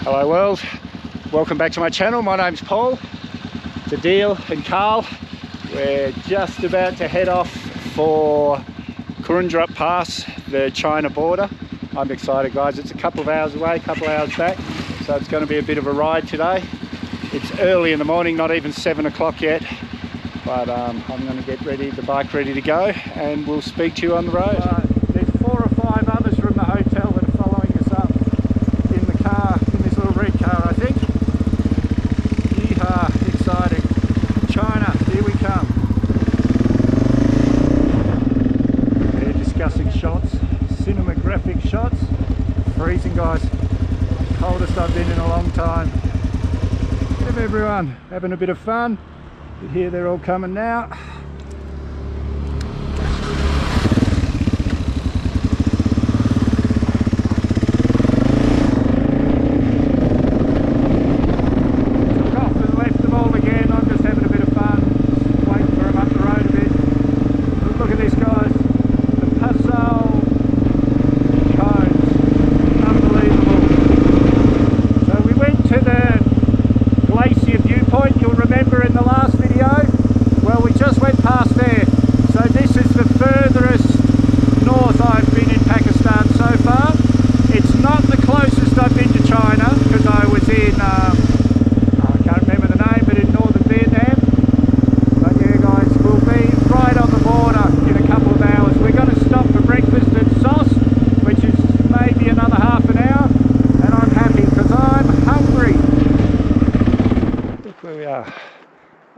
Hello world, welcome back to my channel. My name's Paul. It's Adeel and Karl. We're just about to head off for Khunjerab Pass, the China border. I'm excited guys, it's a couple of hours away, a couple of hours back, so it's going to be a bit of a ride today. It's early in the morning, not even 7 o'clock yet, but I'm going to get ready, the bike ready to go, and we'll speak to you on the road. There's 4 or 5 others from the hotel that are following us up in the car, in this little red car I think. Yeehaw, exciting. China, here we come. They're discussing shots, cinematographic shots. Freezing guys, coldest I've been in a long time. Look at everyone having a bit of fun. You hear they're all coming now.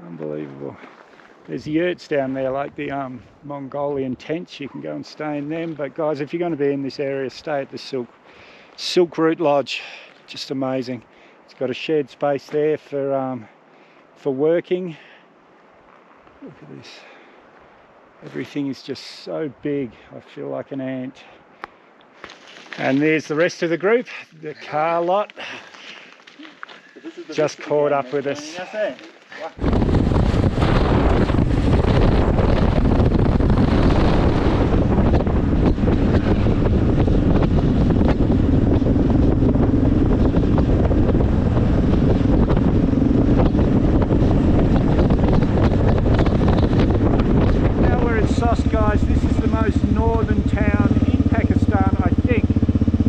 Unbelievable. There's yurts down there like the Mongolian tents. You can go and stay in them, but guys, if you're going to be in this area, stay at the Silk Route Lodge. Just amazing. It's got a shared space there for working. Look at this, everything is just so big, I feel like an ant. And there's the rest of the group, the car lot just caught up with us. Guys, this is the most northern town in Pakistan, I think.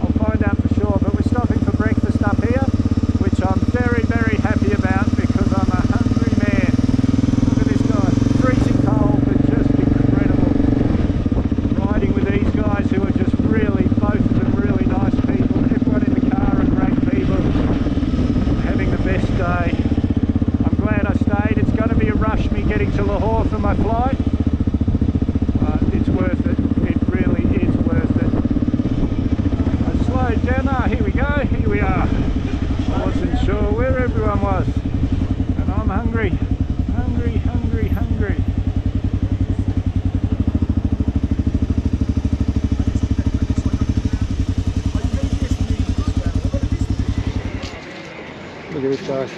I'll find out for sure, but we're stopping for breakfast up here, which I'm very, very happy about because I'm a hungry man. Look at this guy, freezing cold, but just incredible. Riding with these guys who are just really, both of them really nice people. Everyone in the car are great people. I'm having the best day. I'm glad I stayed. It's going to be a rush me getting to Lahore for my flight. Worth it. It really is worth it. I slowed down. Here we go. Here we are. I wasn't sure where everyone was, and I'm hungry. Hungry, hungry, hungry. Look at this guys.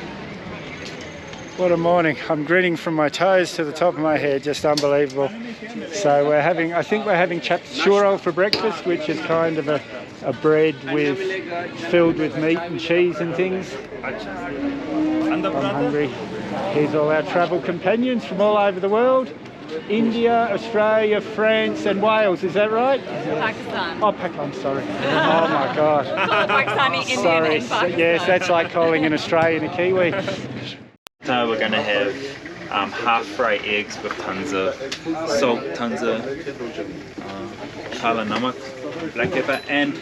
What a morning. I'm grinning from my toes to the top of my head, just unbelievable. So we're having, I think we're having churro for breakfast, which is kind of a bread filled with meat and cheese and things. I'm hungry. Here's all our travel companions from all over the world. India, Australia, France and Wales, is that right? Pakistan. Oh, I'm sorry. Oh my God. Pakistani, Indian sorry. and Pakistan. Yes, that's like calling an Australian a Kiwi. So we're going to have half-fry eggs with Hunza, salt Hunza, kala namak, black pepper, and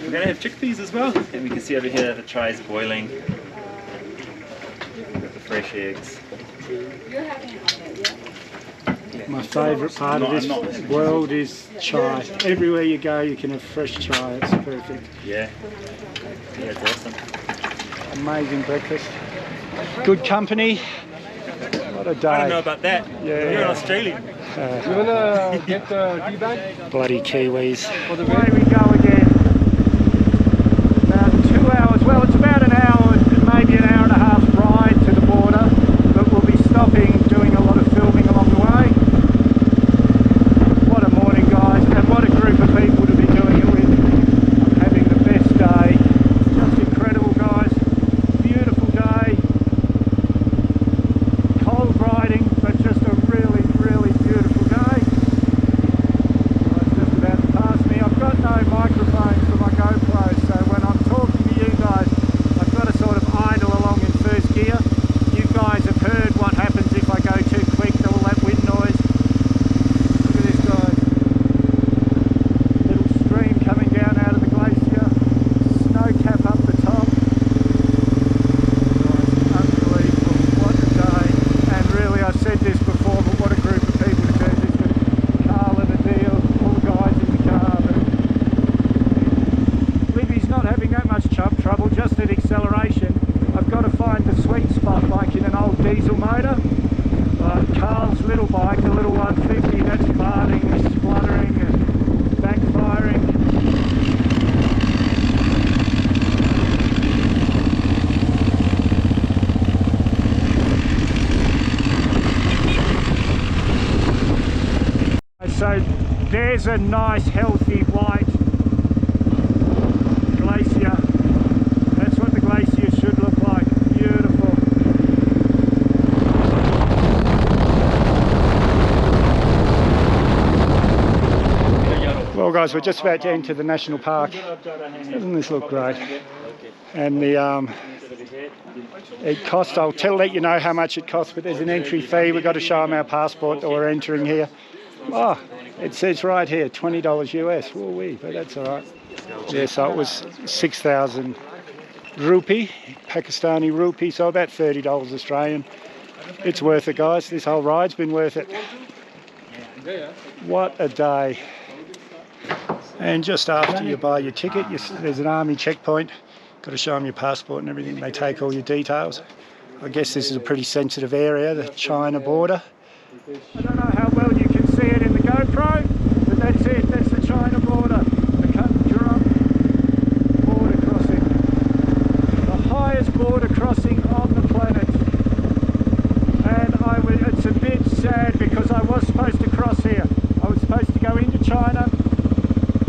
we're going to have chickpeas as well. And we can see over here the chai is boiling. Got the fresh eggs. My favourite part of this world is chai. Everywhere you go you can have fresh chai, it's perfect. Yeah, it's awesome. Amazing breakfast. Good company. What a day. I don't know about that. Yeah, You're in Australia. You wanna get the tea bag? Bloody Kiwis. Away we go again. About 2 hours, well it's about an hour, maybe an hour and a half ride to the border, but we'll be stopping, doing a lot of filming along the way. What a morning guys, and what a group of people to be doing it with. I'm having the best day. Just incredible. not trouble, just at acceleration. I've got to find the sweet spot like in an old diesel motor. Karl's little bike, the little 150, that's farting, spluttering and backfiring. So there's a nice healthy white glacier. That's what the glacier should look like. Beautiful. Well guys, we're just about to enter the national park. Doesn't this look great? And the it costs, I'll let you know how much it costs, but there's an entry fee. We've got to show them our passport that we're entering here. Oh, it says right here, $20 US. Woo-wee, but that's all right. Yeah, so it was 6,000 rupee, Pakistani rupee, so about $30 Australian. It's worth it, guys. This whole ride's been worth it. What a day. And just after you buy your ticket, there's an army checkpoint. Got to show them your passport and everything. They take all your details. I guess this is a pretty sensitive area, the China border. I don't know how well you can see it in the GoPro, but that's it, that's the China border, the Khunjerub border crossing. The highest border crossing on the planet. And it's a bit sad because I was supposed to cross here. I was supposed to go into China,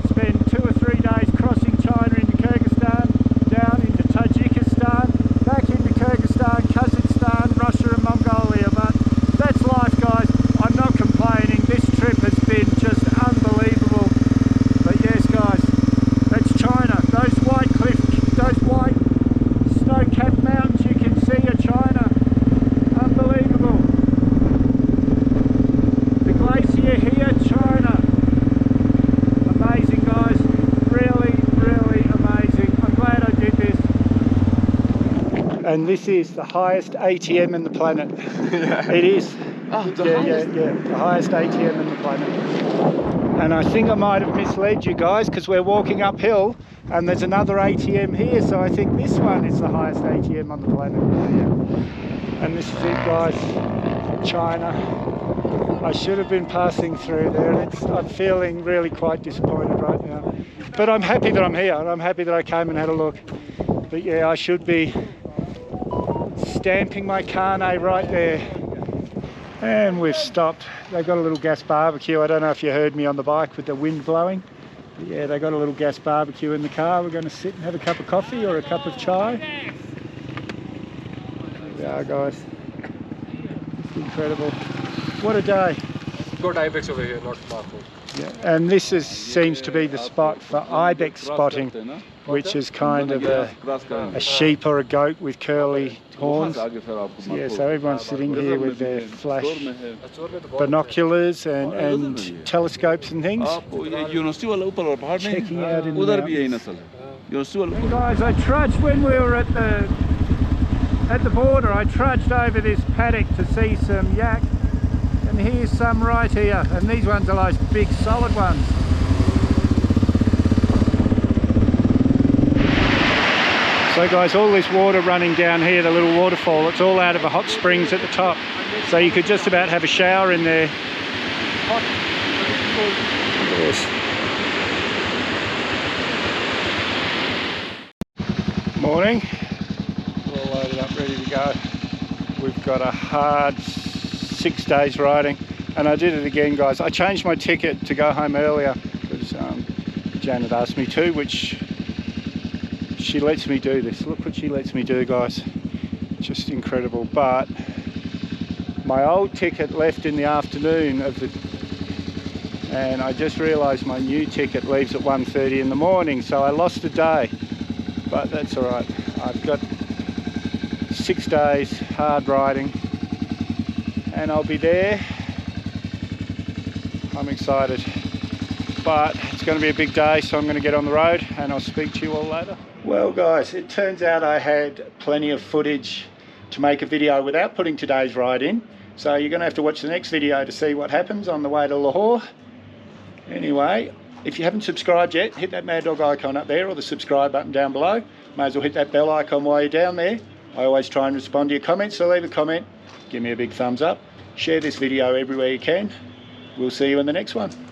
spend 2 or 3 days crossing China into Kyrgyzstan, down into Tajikistan, back into Kyrgyzstan, Kazakhstan, Russia and Mongolia, but that's life, guys. I'm not complaining. This trip has been just unbelievable. But yes, guys, that's China. Those white those white snow-capped mountains you can see are China. Unbelievable. The glacier here, China. Amazing, guys. Really, really amazing. I'm glad I did this. And this is the highest ATM in the planet. It is. Oh, yeah, the highest ATM in the planet. And I think I might have misled you guys because we're walking uphill and there's another ATM here, so I think this one is the highest ATM on the planet. Yeah. And this is it, guys, China. I should have been passing through there. I'm feeling really quite disappointed right now. But I'm happy that I'm here and I'm happy that I came and had a look. But yeah, I should be stamping my carnet right there. And we've stopped. They've got a little gas barbecue. I don't know if you heard me on the bike with the wind blowing. But yeah, they got a little gas barbecue in the car. We're going to sit and have a cup of coffee or a cup of chai. Here we are, guys. It's incredible. What a day. Got ibex over here, not far from. Yeah, and this seems to be the spot for ibex spotting, which is kind of a sheep or a goat with curly horns. Yeah, so everyone's sitting here with their flash binoculars and telescopes and things, checking out in the mountains. And guys, I trudged when we were at the border. I trudged over this paddock to see some yak. And here's some right here, and these ones are those big solid ones. So guys, all this water running down here, the little waterfall, it's all out of a hot springs at the top. So you could just about have a shower in there. Look at this. Morning. We're all loaded up, ready to go. We've got a hard 6 days riding, and I did it again, guys. I changed my ticket to go home earlier because Janet asked me to, which she lets me do this. Look what she lets me do, guys. Just incredible. But my old ticket left in the afternoon and I just realized my new ticket leaves at 1:30 in the morning, so I lost a day, but that's all right. I've got 6 days hard riding and I'll be there. I'm excited, but it's going to be a big day, so I'm going to get on the road and I'll speak to you all later. Well guys, it turns out I had plenty of footage to make a video without putting today's ride in, so you're going to have to watch the next video to see what happens on the way to Lahore. Anyway, If you haven't subscribed yet, hit that Mad Dog icon up there or the subscribe button down below. May as well hit that bell icon while you're down there. I always try and respond to your comments, so leave a comment, give me a big thumbs up, share this video everywhere you can. We'll see you in the next one.